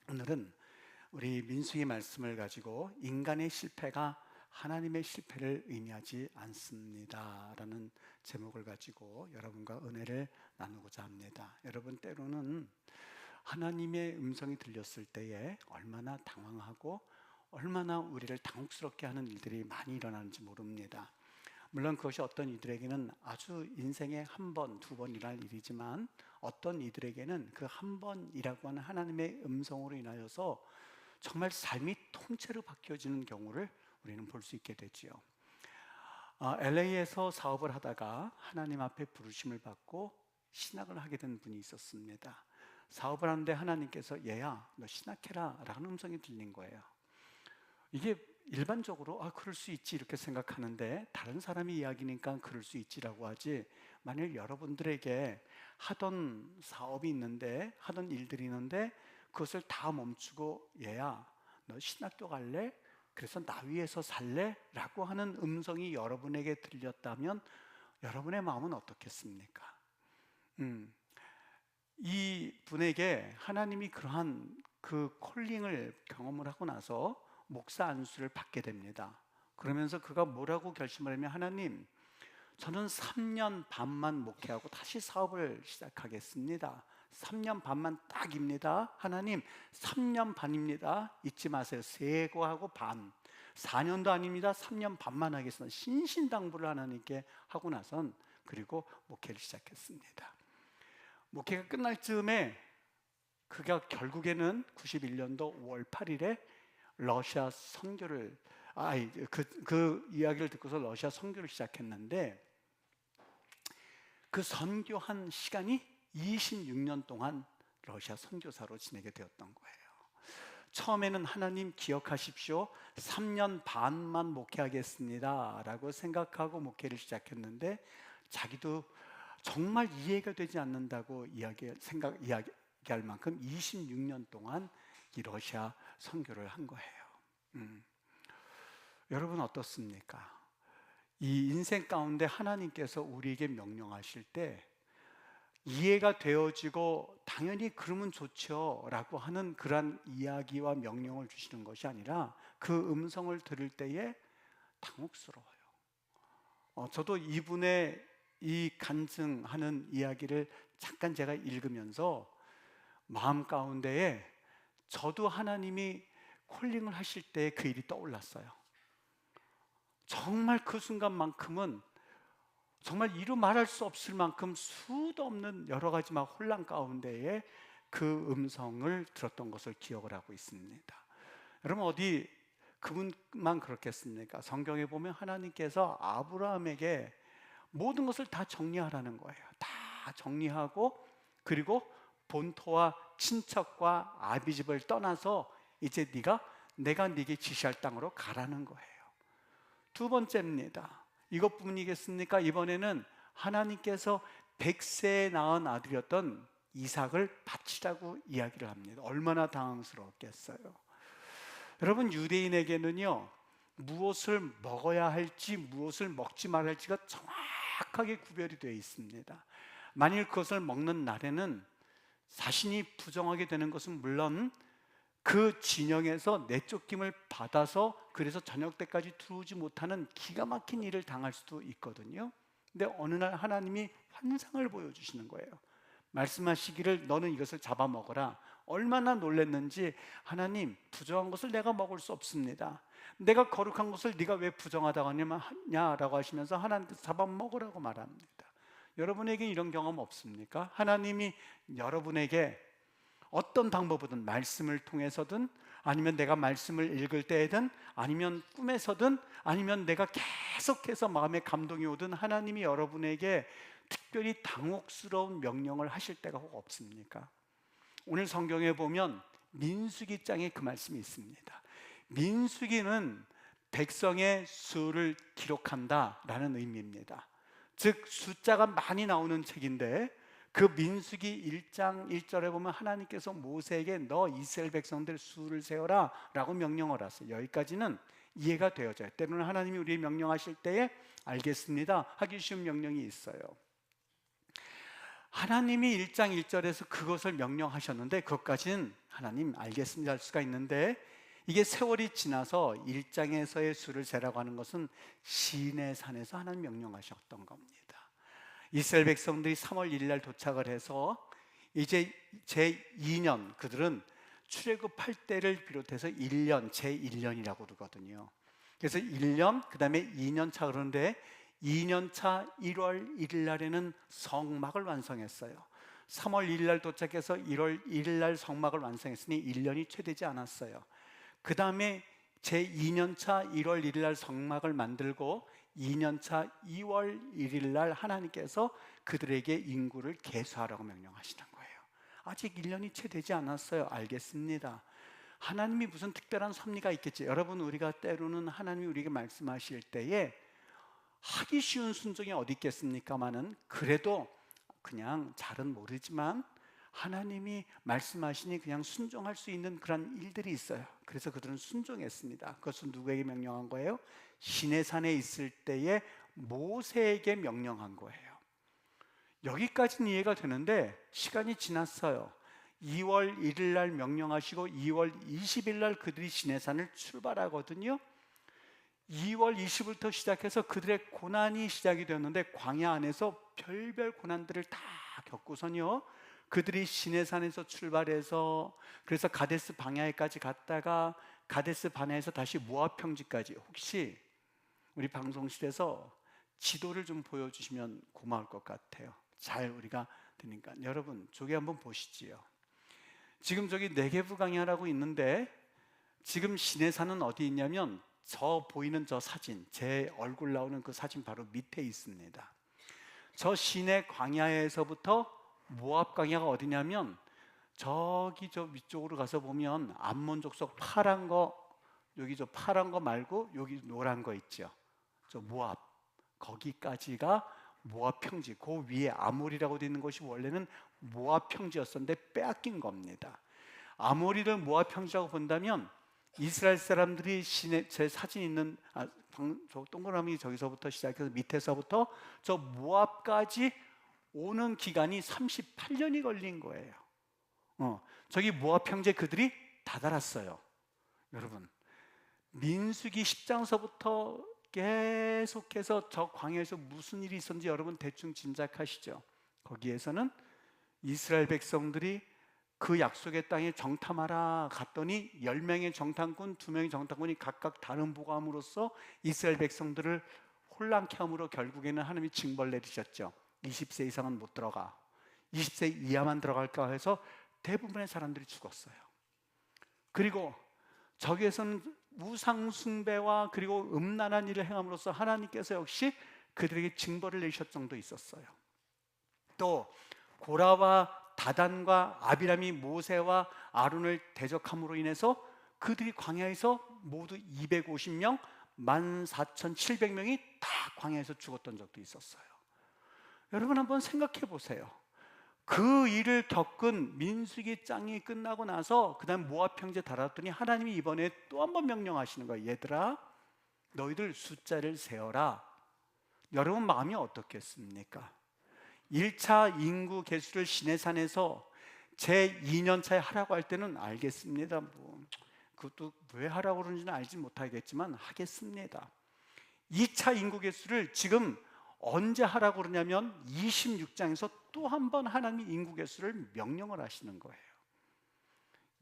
오늘은 우리 민수기 말씀을 가지고 인간의 실패가 하나님의 실패를 의미하지 않습니다 라는 제목을 가지고 여러분과 은혜를 나누고자 합니다. 여러분, 때로는 하나님의 음성이 들렸을 때에 얼마나 당황하고 얼마나 우리를 당혹스럽게 하는 일들이 많이 일어나는지 모릅니다. 물론 그것이 어떤 이들에게는 아주 인생에 한 번, 두 번 일어날 일이지만 어떤 이들에게는 그 한 번이라고 하는 하나님의 음성으로 인하여서 정말 삶이 통째로 바뀌어지는 경우를 우리는 볼 수 있게 되지요. LA에서 사업을 하다가 하나님 앞에 부르심을 받고 신학을 하게 된 분이 있었습니다. 사업을 하는데 하나님께서 얘야 너 신학해라 라는 음성이 들린 거예요. 이게 일반적으로 그럴 수 있지 이렇게 생각하는데, 다른 사람이 이야기니까 그럴 수 있지라고 하지, 만약 여러분들에게 하던 사업이 있는데 하던 일들이 있는데 그것을 다 멈추고 얘야 너 신학교 갈래? 그래서 나 위에서 살래? 라고 하는 음성이 여러분에게 들렸다면 여러분의 마음은 어떻겠습니까? 이 분에게 하나님이 그러한 그 콜링을 경험을 하고 나서 목사 안수를 받게 됩니다. 그러면서 그가 뭐라고 결심을 하면, 하나님, 저는 3년 반만 목회하고 다시 사업을 시작하겠습니다. 3년 반만 딱입니다. 하나님, 3년 반입니다. 잊지 마세요. 세고하고 반. 4년도 아닙니다. 3년 반만 하겠습니다. 신신당부를 하나님께 하고 나선 그리고 목회를 시작했습니다. 목회가 끝날 즈음에 그가 결국에는 91년도 5월 8일에 러시아 선교를 그 이야기를 듣고서 러시아 선교를 시작했는데, 그 선교한 시간이 26년 동안 러시아 선교사로 지내게 되었던 거예요. 처음에는 하나님 기억하십시오, 3년 반만 목회하겠습니다 라고 생각하고 목회를 시작했는데, 자기도 정말 이해가 되지 않는다고 이야기할 만큼 26년 동안 이 러시아 선교를 한 거예요. 여러분 어떻습니까? 이 인생 가운데 하나님께서 우리에게 명령하실 때 이해가 되어지고 당연히 그러면 좋죠 라고 하는 그런 이야기와 명령을 주시는 것이 아니라 그 음성을 들을 때에 당혹스러워요. 저도 이분의 이 간증하는 이야기를 잠깐 제가 읽으면서 마음 가운데에 저도 하나님이 콜링을 하실 때 그 일이 떠올랐어요. 정말 그 순간만큼은 정말 이루 말할 수 없을 만큼 수도 없는 여러 가지 막 혼란 가운데에 그 음성을 들었던 것을 기억을 하고 있습니다. 여러분, 어디 그분만 그렇겠습니까? 성경에 보면 하나님께서 아브라함에게 모든 것을 다 정리하라는 거예요. 다 정리하고, 그리고 본토와 친척과 아비집을 떠나서 이제 내가 네게 지시할 땅으로 가라는 거예요. 두 번째입니다. 이것뿐이겠습니까? 이번에는 하나님께서 100세에 낳은 아들이었던 이삭을 바치라고 이야기를 합니다. 얼마나 당황스러웠겠어요. 여러분, 유대인에게는요, 무엇을 먹어야 할지 무엇을 먹지 말아야 할지가 정확하게 구별이 되어 있습니다. 만일 그것을 먹는 날에는 자신이 부정하게 되는 것은 물론 그 진영에서 내쫓김을 받아서 그래서 저녁 때까지 들어오지 못하는 기가 막힌 일을 당할 수도 있거든요. 근데 어느 날 하나님이 환상을 보여주시는 거예요. 말씀하시기를 너는 이것을 잡아먹어라. 얼마나 놀랐는지, 하나님, 부정한 것을 내가 먹을 수 없습니다. 내가 거룩한 것을 네가 왜 부정하다고 하냐라고 하시면서 하나님께서 잡아먹으라고 말합니다. 여러분에게 이런 경험 없습니까? 하나님이 여러분에게 어떤 방법이든, 말씀을 통해서든, 아니면 내가 말씀을 읽을 때에든, 아니면 꿈에서든, 아니면 내가 계속해서 마음에 감동이 오든, 하나님이 여러분에게 특별히 당혹스러운 명령을 하실 때가 혹 없습니까? 오늘 성경에 보면 민수기 장에 그 말씀이 있습니다. 민수기는 백성의 수를 기록한다 라는 의미입니다. 즉 숫자가 많이 나오는 책인데, 그 민수기 1장 1절에 보면 하나님께서 모세에게 너 이스라엘 백성들 수를 세워라 라고 명령을 하세요. 여기까지는 이해가 되어져요. 때로는 하나님이 우리에게 명령하실 때에 알겠습니다 하기 쉬운 명령이 있어요. 하나님이 1장 1절에서 그것을 명령하셨는데 그것까지는 하나님 알겠습니다 할 수가 있는데, 이게 세월이 지나서 1장에서의 수를 재라고 하는 것은 시내산에서 하나님 명령하셨던 겁니다. 이스라엘 백성들이 3월 1일 날 도착을 해서 이제 제2년, 그들은 출애굽할 때를 비롯해서 1년, 제1년이라고 그러거든요. 그래서 1년, 그 다음에 2년 차, 그런데 2년 차 1월 1일 날에는 성막을 완성했어요. 3월 1일 날 도착해서 1월 1일 날 성막을 완성했으니 1년이 채 되지 않았어요. 그 다음에 제2년 차 1월 1일 날 성막을 만들고 2년 차 2월 1일 날 하나님께서 그들에게 인구를 계수하라고 명령하시는 거예요. 아직 1년이 채 되지 않았어요. 알겠습니다. 하나님이 무슨 특별한 섭리가 있겠지. 여러분, 우리가 때로는 하나님이 우리에게 말씀하실 때에 하기 쉬운 순종이 어디 있겠습니까마는, 그래도 그냥 잘은 모르지만 하나님이 말씀하시니 그냥 순종할 수 있는 그런 일들이 있어요. 그래서 그들은 순종했습니다. 그것은 누구에게 명령한 거예요? 시내산에 있을 때에 모세에게 명령한 거예요. 여기까지는 이해가 되는데 시간이 지났어요. 2월 1일 날 명령하시고 2월 20일 날 그들이 시내산을 출발하거든요. 2월 20일부터 시작해서 그들의 고난이 시작이 되었는데, 광야 안에서 별별 고난들을 다 겪고선요, 그들이 시내산에서 출발해서 그래서 가데스 바네아까지 갔다가 가데스 바네아에서 다시 모압 평지까지, 혹시 우리 방송실에서 지도를 좀 보여주시면 고마울 것 같아요. 잘 우리가 되니까. 여러분, 저기 한번 보시지요. 지금 저기 네게브 광야라고 있는데, 지금 시내산은 어디 있냐면 저 보이는 저 사진, 제 얼굴 나오는 그 사진 바로 밑에 있습니다. 저 시내 광야에서부터 모압 광야가 어디냐면 저기 저 위쪽으로 가서 보면 암몬 족속 파란 거, 여기 저 파란 거 말고 여기 노란 거 있죠. 저 모압, 거기까지가 모압 평지. 그 위에 아모리라고 되어 있는 것이 원래는 모압 평지였었는데 빼앗긴 겁니다. 아모리를 모압 평지라고 본다면 이스라엘 사람들이 제 사진 있는 저 동그라미 저기서부터 시작해서 밑에서부터 저 모압까지 오는 기간이 38년이 걸린 거예요. 저기 모압 평지에 그들이 다다랐어요. 여러분, 민수기 10장서부터 계속해서 저 광야에서 무슨 일이 있었는지 여러분 대충 짐작하시죠? 거기에서는 이스라엘 백성들이 그 약속의 땅에 정탐하라 갔더니 10명의 정탐꾼, 2명의 정탐꾼이 각각 다른 보고함으로써 이스라엘 백성들을 혼란케 함으로 결국에는 하나님이 징벌 내리셨죠. 20세 이상은 못 들어가, 20세 이하만 들어갈까 해서 대부분의 사람들이 죽었어요. 그리고 저기에서는 우상 숭배와 그리고 음란한 일을 행함으로써 하나님께서 역시 그들에게 징벌을 내리셨을 정도 있었어요. 또 고라와 다단과 아비람이 모세와 아론을 대적함으로 인해서 그들이 광야에서 모두 250명, 14,700명이 다 광야에서 죽었던 적도 있었어요. 여러분, 한번 생각해 보세요. 그 일을 겪은 민수기 장이 끝나고 나서 그 다음 모압 평지에 달았더니 하나님이 이번에 또 한 번 명령하시는 거예요. 얘들아, 너희들 숫자를 세어라. 여러분 마음이 어떻겠습니까? 1차 인구 개수를 시내산에서 제 2년 차에 하라고 할 때는 알겠습니다. 그것도 왜 하라고 그러는지는 알지 못하겠지만 하겠습니다. 2차 인구 개수를 지금 언제 하라고 그러냐면 26장에서 또 한 번 하나님이 인구 개수를 명령을 하시는 거예요.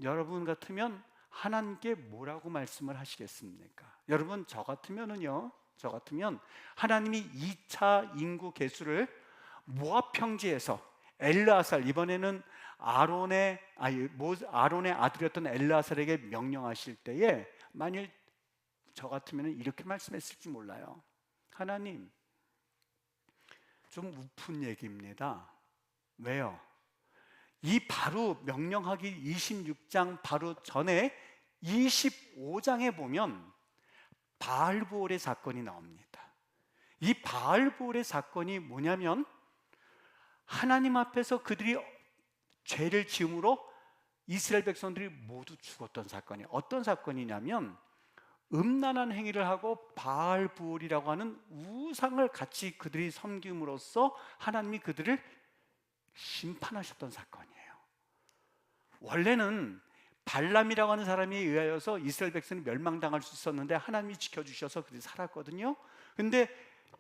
여러분 같으면 하나님께 뭐라고 말씀을 하시겠습니까? 여러분, 저 같으면 하나님이 2차 인구 개수를 모압 평지에서 엘르아살, 이번에는 아론의 아들이었던 엘르아살에게 명령하실 때에 만일 저 같으면 이렇게 말씀했을지 몰라요. 하나님, 좀 우픈 얘기입니다. 왜요? 이 바로 명령하기 26장 바로 전에 25장에 보면 바알보올의 사건이 나옵니다. 이 바알보올의 사건이 뭐냐면 하나님 앞에서 그들이 죄를 지음으로 이스라엘 백성들이 모두 죽었던 사건이 어떤 사건이냐면, 음란한 행위를 하고 바알부올이라고 하는 우상을 같이 그들이 섬김으로써 하나님이 그들을 심판하셨던 사건이에요. 원래는 발람이라고 하는 사람에 의하여서 이스라엘 백성이 멸망당할 수 있었는데 하나님이 지켜주셔서 그들이 살았거든요. 근데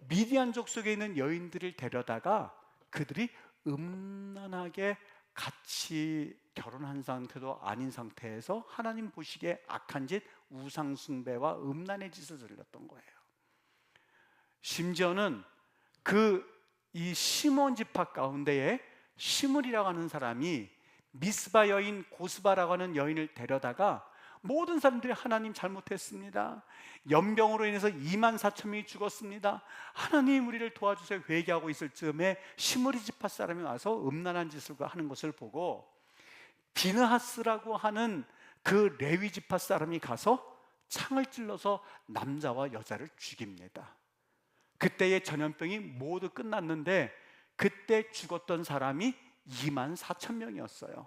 미디안족 속에 있는 여인들을 데려다가 그들이 음란하게 같이 결혼한 상태도 아닌 상태에서 하나님 보시기에 악한 짓, 우상 숭배와 음란의 짓을 저질렀던 거예요. 심지어는 이 시몬 지파 가운데에 시므리라고 하는 사람이 미스바 여인 고스바라고 하는 여인을 데려다가 모든 사람들이 하나님 잘못했습니다, 연병으로 인해서 24,000명이 죽었습니다, 하나님 우리를 도와주세요 회개하고 있을 즈음에 시므리 지파 사람이 와서 음란한 짓을 하는 것을 보고 비느하스라고 하는 그 레위 지파 사람이 가서 창을 찔러서 남자와 여자를 죽입니다. 그때의 전염병이 모두 끝났는데 그때 죽었던 사람이 24,000명이었어요.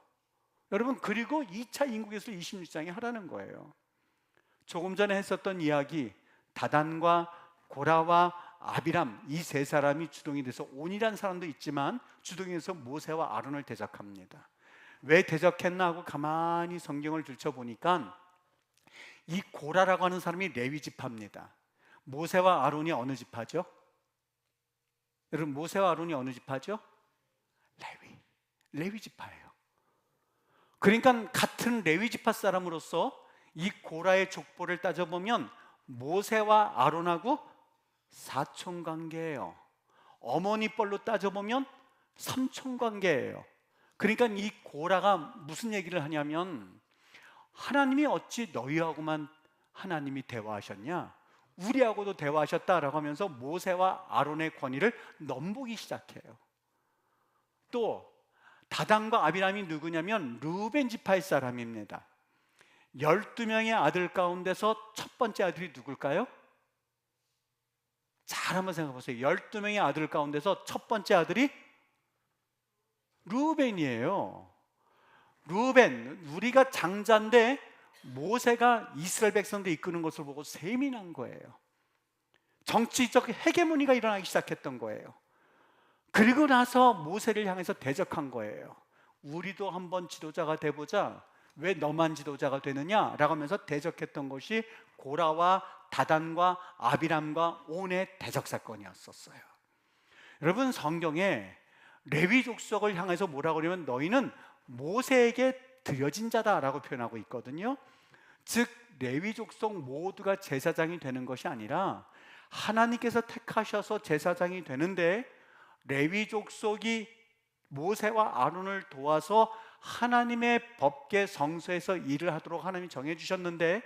여러분, 그리고 2차 인국예술 26장에 하라는 거예요. 조금 전에 했었던 이야기, 다단과 고라와 아비람 이 세 사람이 주동이 돼서 온이라는 사람도 있지만 주동이 돼서 모세와 아론을 대적합니다. 왜 대적했나 하고 가만히 성경을 들춰보니까 이 고라라고 하는 사람이 레위 지파입니다. 모세와 아론이 어느 지파죠? 여러분, 모세와 아론이 어느 지파죠? 레위 지파예요. 그러니까 같은 레위 지파 사람으로서 이 고라의 족보를 따져보면 모세와 아론하고 사촌관계예요. 어머니 뻘로 따져보면 삼촌관계예요. 그러니까 이 고라가 무슨 얘기를 하냐면, 하나님이 어찌 너희하고만 하나님이 대화하셨냐, 우리하고도 대화하셨다라고 하면서 모세와 아론의 권위를 넘보기 시작해요. 또 다단과 아비람이 누구냐면 루벤 지파의 사람입니다. 12명의 아들 가운데서 첫 번째 아들이 누굴까요? 잘 한번 생각해 보세요. 12명의 아들 가운데서 첫 번째 아들이 루벤이에요. 루벤, 우리가 장자인데 모세가 이스라엘 백성들 이끄는 것을 보고 셈이 난 거예요. 정치적 헤게모니가 일어나기 시작했던 거예요. 그리고 나서 모세를 향해서 대적한 거예요. 우리도 한번 지도자가 돼보자, 왜 너만 지도자가 되느냐 라고 하면서 대적했던 것이 고라와 다단과 아비람과 온의 대적 사건이었었어요. 여러분, 성경에 레위 족속을 향해서 뭐라고 그러면 너희는 모세에게 드려진 자다라고 표현하고 있거든요. 즉 레위 족속 모두가 제사장이 되는 것이 아니라 하나님께서 택하셔서 제사장이 되는데, 레위 족속이 모세와 아론을 도와서 하나님의 법궤 성소에서 일을 하도록 하나님이 정해주셨는데,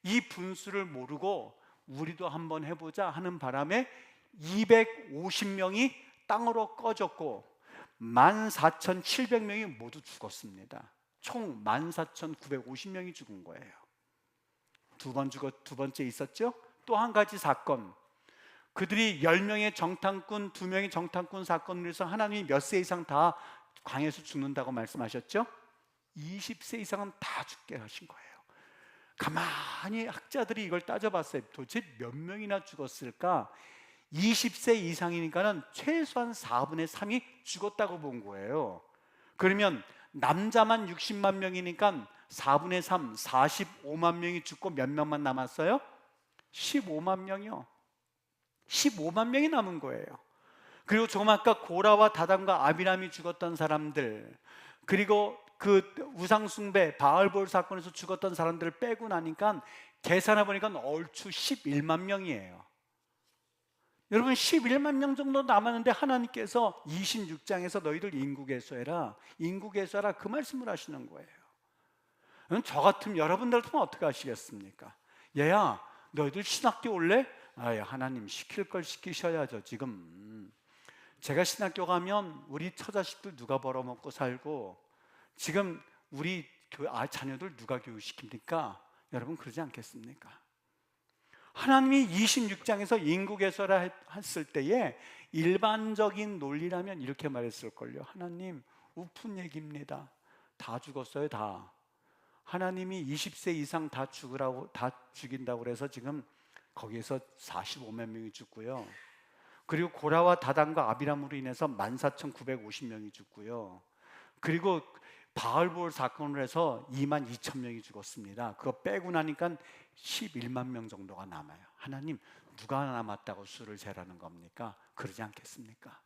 이 분수를 모르고 우리도 한번 해보자 하는 바람에 250명이 땅으로 꺼졌고 14,700명이 모두 죽었습니다. 총 14,950명이 죽은 거예요. 두 번째 있었죠? 또 한 가지 사건, 그들이 10명의 정탐꾼, 2명의 정탐꾼 사건을 해서 하나님이 몇 세 이상 다 광야에서 죽는다고 말씀하셨죠? 20세 이상은 다 죽게 하신 거예요. 가만히 학자들이 이걸 따져봤어요. 도대체 몇 명이나 죽었을까? 20세 이상이니까는 최소한 4분의 3이 죽었다고 본 거예요. 그러면 남자만 60만 명이니까 4분의 3, 45만 명이 죽고 몇 명만 남았어요? 15만 명이요. 15만 명이 남은 거예요. 그리고 조금 아까 고라와 다단과 아비람이 죽었던 사람들, 그리고 그 우상숭배 바알볼 사건에서 죽었던 사람들을 빼고 나니까 계산해 보니까 얼추 11만 명이에요. 여러분, 11만 명 정도 남았는데 하나님께서 26장에서 너희들 인구개수해라, 인구개수하라 그 말씀을 하시는 거예요. 저 같으면, 여러분들 같으면 어떻게 하시겠습니까? 얘야, 너희들 신학교 올래? 아예 하나님 시킬 걸 시키셔야죠. 지금 제가 신학교 가면 우리 처자식들 누가 벌어먹고 살고, 지금 우리 자녀들 누가 교육시킵니까? 여러분, 그러지 않겠습니까? 하나님이 26장에서 인구개수라 했을 때에 일반적인 논리라면 이렇게 말했을걸요. 하나님, 우픈 얘기입니다. 다 죽었어요, 다. 하나님이 20세 이상 다 죽인다고 그래서 지금 거기에서 45만 명이 죽고요. 그리고 고라와 다단과 아비람으로 인해서 14,950명이 죽고요. 그리고 바알볼 사건으로 해서 22,000명이 죽었습니다. 그거 빼고 나니까 11만 명 정도가 남아요. 하나님, 누가 남았다고 수를 재라는 겁니까? 그러지 않겠습니까?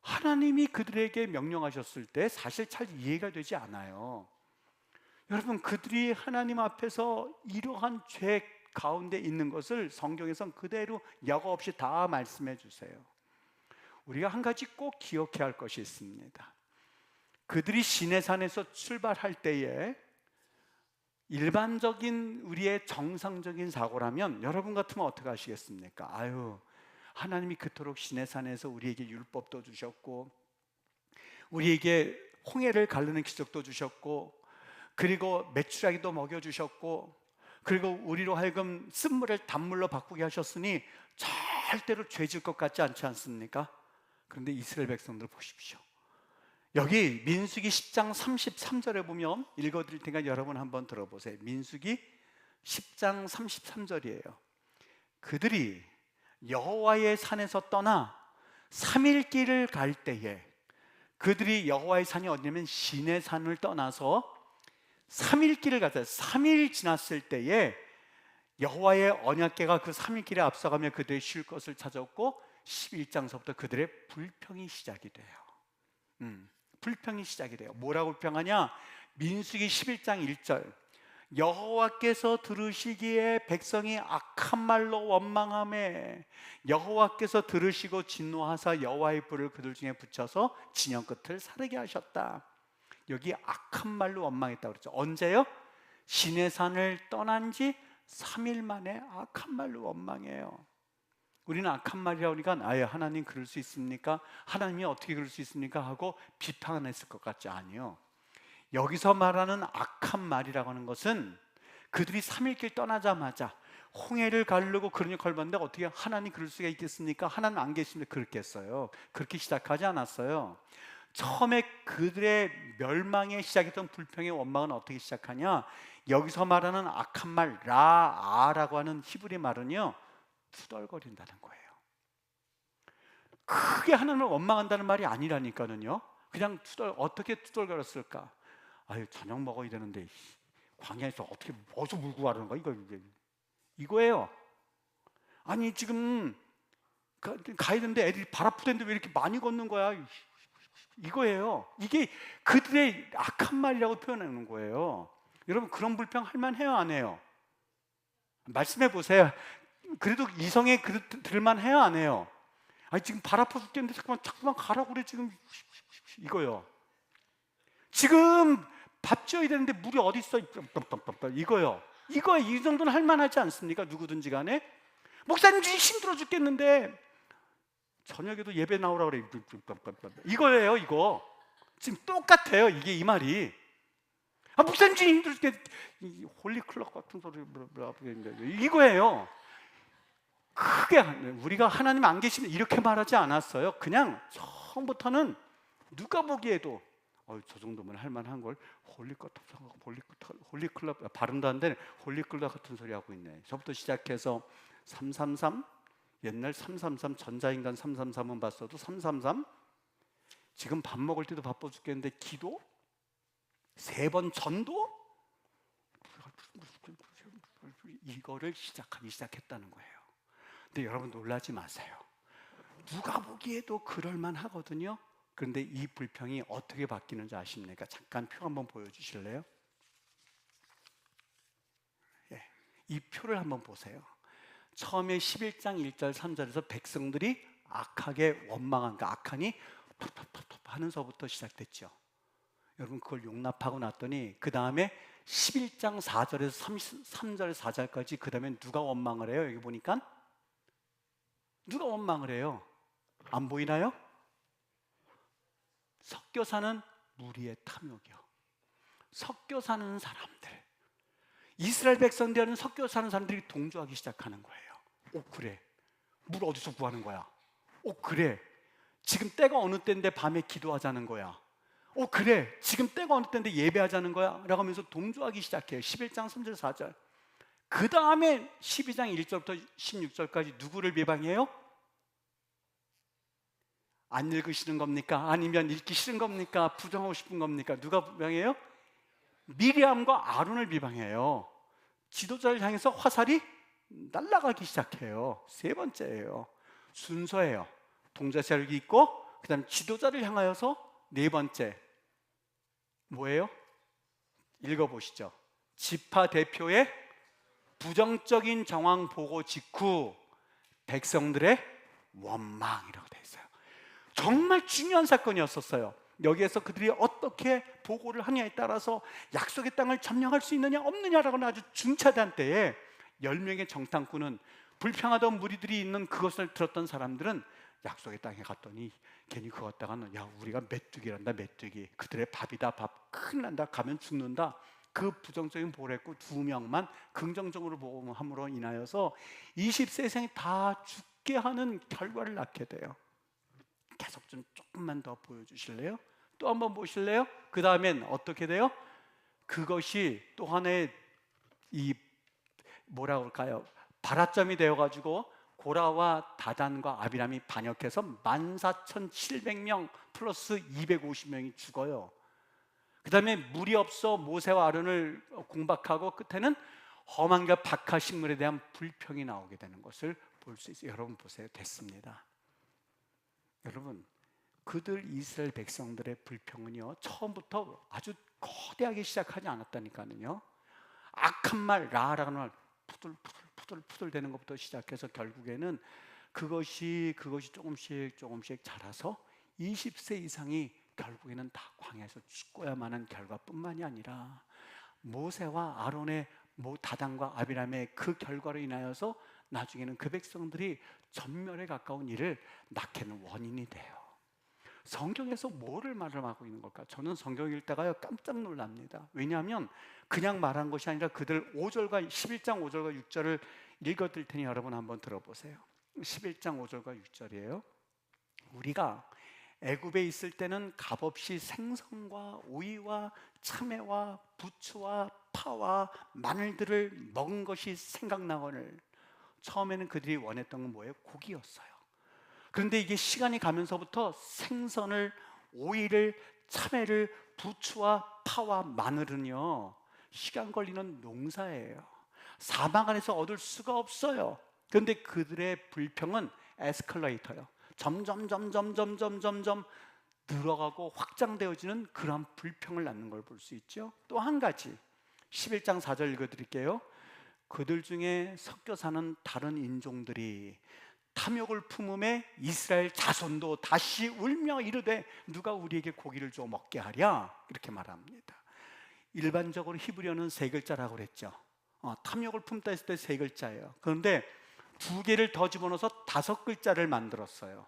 하나님이 그들에게 명령하셨을 때 사실 잘 이해가 되지 않아요. 여러분, 그들이 하나님 앞에서 이러한 죄 가운데 있는 것을 성경에선 그대로 여과 없이 다 말씀해 주세요. 우리가 한 가지 꼭 기억해야 할 것이 있습니다. 그들이 시내산에서 출발할 때에 일반적인 우리의 정상적인 사고라면 여러분 같으면 어떻게 하시겠습니까? 아유, 하나님이 그토록 시내산에서 우리에게 율법도 주셨고 우리에게 홍해를 가르는 기적도 주셨고 그리고 메추라기도 먹여주셨고 그리고 우리로 하여금 쓴물을 단물로 바꾸게 하셨으니 절대로 죄질 것 같지 않지 않습니까? 그런데 이스라엘 백성들 보십시오. 여기 민수기 10장 33절에 보면 읽어드릴 테니까 여러분 한번 들어보세요. 민수기 10장 33절이에요. 그들이 여호와의 산에서 떠나 3일 길을 갈 때에, 그들이 여호와의 산이 어디냐면 시내 산을 떠나서 3일 길을 갔어요. 3일 지났을 때에 여호와의 언약궤가 그 3일 길에 앞서가며 그들의 쉴 것을 찾았고 11장서부터 그들의 불평이 시작이 돼요. 불평이 시작이 돼요. 뭐라고 불평하냐? 민수기 11장 1절, 여호와께서 들으시기에 백성이 악한 말로 원망하매 여호와께서 들으시고 진노하사 여호와의 불을 그들 중에 붙여서 진영 끝을 사르게 하셨다. 여기 악한 말로 원망했다고 그랬죠. 언제요? 시내산을 떠난 지 3일 만에 악한 말로 원망해요. 우리는 악한 말이라고 하니까 아예 하나님 그럴 수 있습니까? 하나님이 어떻게 그럴 수 있습니까? 하고 비판했을 것 같지? 아니요. 여기서 말하는 악한 말이라고 하는 것은 그들이 3일 길 떠나자마자 홍해를 가르고 그러니 걸봤는데 어떻게 하나님 그럴 수가 있겠습니까? 하나님 안 계시는데 그렇겠어요? 그렇게 시작하지 않았어요. 처음에 그들의 멸망에 시작했던 불평의 원망은 어떻게 시작하냐? 여기서 말하는 악한 말 라아라고 하는 히브리 말은요, 투덜거린다는 거예요. 크게 하나님을 원망한다는 말이 아니라니까는요. 그냥 어떻게 투덜거렸을까? 아유, 저녁 먹어야 되는데 광야에서 어떻게 어디서 물고 가라는 거야? 이거예요. 아니 지금 가야 되는데 애들이 발 아프다는데 왜 이렇게 많이 걷는 거야? 이거예요. 이게 그들의 악한 말이라고 표현하는 거예요. 여러분, 그런 불평 할만해요, 안 해요? 말씀해 보세요. 그래도 이성에 들만 해요, 안 해요? 아니 지금 발 아파 죽겠는데 자꾸만 가라고 그래 지금. 이거요. 지금 밥 지어야 되는데 물이 어디 있어? 이거요. 이 정도는 할만하지 않습니까? 누구든지 간에. 목사님 힘들어 죽겠는데 저녁에도 예배 나오라 그래. 이거예요, 이거. 지금 똑같아요, 이게 이 말이. 아, 목사님 힘들어 죽겠는데 홀리클럽 같은 소리 이거예요. 크게 우리가 하나님 안 계시면 이렇게 말하지 않았어요. 그냥 처음부터는 누가 보기에도 저 정도면 할만한 걸 홀리클럽 발음도 안 되네. 홀리클럽 같은 소리 하고 있네. 저부터 시작해서 333 옛날 333 전자인간 333은 봤어도 333 지금 밥 먹을 때도 바빠 죽겠는데 기도 3번 전도 이거를 시작하기 시작했다는 거예요. 근데 여러분 놀라지 마세요. 누가 보기에도 그럴만 하거든요. 그런데 이 불평이 어떻게 바뀌는지 아십니까? 잠깐 표 한번 보여주실래요? 예, 이 표를 한번 보세요. 처음에 11장 1절 3절에서 백성들이 악하게 원망한, 악하니 톱톱톱톱 하는서부터 시작됐죠. 여러분 그걸 용납하고 났더니 그 다음에 11장 4절에서 3절 4절까지 그 다음에 누가 원망을 해요? 여기 보니까 누가 원망을 해요? 안 보이나요? 섞여 사는 무리의 탐욕이요. 섞여 사는 사람들, 이스라엘 백성들은 섞여 사는 사람들이 동조하기 시작하는 거예요. 그래, 물 어디서 구하는 거야? 그래, 지금 때가 어느 때인데 밤에 기도하자는 거야? 그래, 지금 때가 어느 때인데 예배하자는 거야? 라고 하면서 동조하기 시작해요. 11장 3절 4절. 그 다음에 12장 1절부터 16절까지 누구를 비방해요? 안 읽으시는 겁니까? 아니면 읽기 싫은 겁니까? 부정하고 싶은 겁니까? 누가 비방해요? 미리암과 아론을 비방해요. 지도자를 향해서 화살이 날아가기 시작해요. 세 번째예요. 순서예요. 동자세력이 있고, 그 다음 지도자를 향하여서 네 번째 뭐예요? 읽어보시죠. 지파 대표의 부정적인 정황 보고 직후 백성들의 원망이라고 되어 있어요. 정말 중요한 사건이었었어요. 여기에서 그들이 어떻게 보고를 하냐에 따라서 약속의 땅을 점령할 수 있느냐 없느냐라고는 아주 중차대한 때에 10명의 정탐꾼은 불평하던 무리들이 있는 그것을 들었던 사람들은 약속의 땅에 갔더니 괜히 그거 갔다가는 야 우리가 메뚜기란다 메뚜기 그들의 밥이다 밥 큰일 난다 가면 죽는다 그 부정적인 보고를 했고 2명만 긍정적으로 보고함으로 인하여서 20세생이 다 죽게 하는 결과를 낳게 돼요. 계속 좀 조금만 더 보여주실래요? 또 한번 보실래요? 그 다음엔 어떻게 돼요? 그것이 또 하나의 이 뭐라 그럴까요? 발화점이 되어가지고 고라와 다단과 아비람이 반역해서 14,700명 플러스 250명이 죽어요. 그 다음에 물이 없어 모세와 아론을 공박하고 끝에는 험한 것 박하 식물에 대한 불평이 나오게 되는 것을 볼 수 있어요. 여러분 보세요. 됐습니다. 여러분 그들 이스라엘 백성들의 불평은요 처음부터 아주 거대하게 시작하지 않았다니까요. 악한 말 라라는 말 푸들푸들 되는 것부터 시작해서 결국에는 그것이 조금씩 자라서 20세 이상이 결국에는 다 광야에서 죽고야만 한 결과뿐만이 아니라 모세와 아론의 다단과 아비람의 그 결과로 인하여서 나중에는 그 백성들이 전멸에 가까운 일을 낳게 하는 원인이 돼요. 성경에서 뭐를 말하고 있는 걸까? 저는 성경 읽다가요 깜짝 놀랍니다. 왜냐하면 그냥 말한 것이 아니라 그들 5절과 11장 5절과 6절을 읽어드릴 테니 여러분 한번 들어보세요. 11장 5절과 6절이에요. 우리가 애굽에 있을 때는 값없이 생선과 오이와 참외와 부추와 파와 마늘들을 먹은 것이 생각나거늘. 처음에는 그들이 원했던 건 뭐예요? 고기였어요. 그런데 이게 시간이 가면서부터 생선을, 오이를, 참외를, 부추와 파와 마늘은요 시간 걸리는 농사예요. 사막 안에서 얻을 수가 없어요. 그런데 그들의 불평은 에스컬레이터예요. 점점 늘어가고 확장되어지는 그러한 불평을 낳는 걸 볼 수 있죠. 또 한 가지 11장 4절 읽어드릴게요. 그들 중에 섞여 사는 다른 인종들이 탐욕을 품음에 이스라엘 자손도 다시 울며 이르되 누가 우리에게 고기를 줘 먹게 하랴 이렇게 말합니다. 일반적으로 히브리어는 세 글자라고 그랬죠. 탐욕을 품다 했을 때 세 글자예요. 그런데 두 개를 더 집어넣어서 5글자를 만들었어요.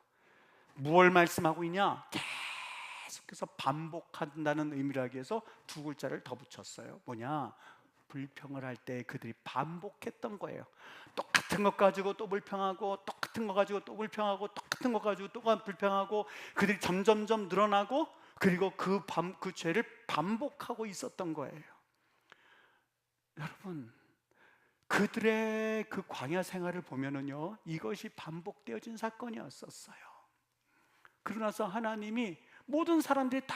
무엇을 말씀하고 있냐? 계속해서 반복한다는 의미를 하기 위해서 2글자를 더 붙였어요. 뭐냐? 불평을 할 때 그들이 반복했던 거예요. 똑같은 것 가지고 또 불평하고 똑같은 거 가지고 또 불평하고 똑같은 거 가지고 또 불평하고 그들이 점점점 늘어나고 그리고 그 죄를 반복하고 있었던 거예요. 여러분 그들의 그 광야 생활을 보면은요 이것이 반복되어진 사건이었었어요. 그러고 나서 하나님이 모든 사람들이 다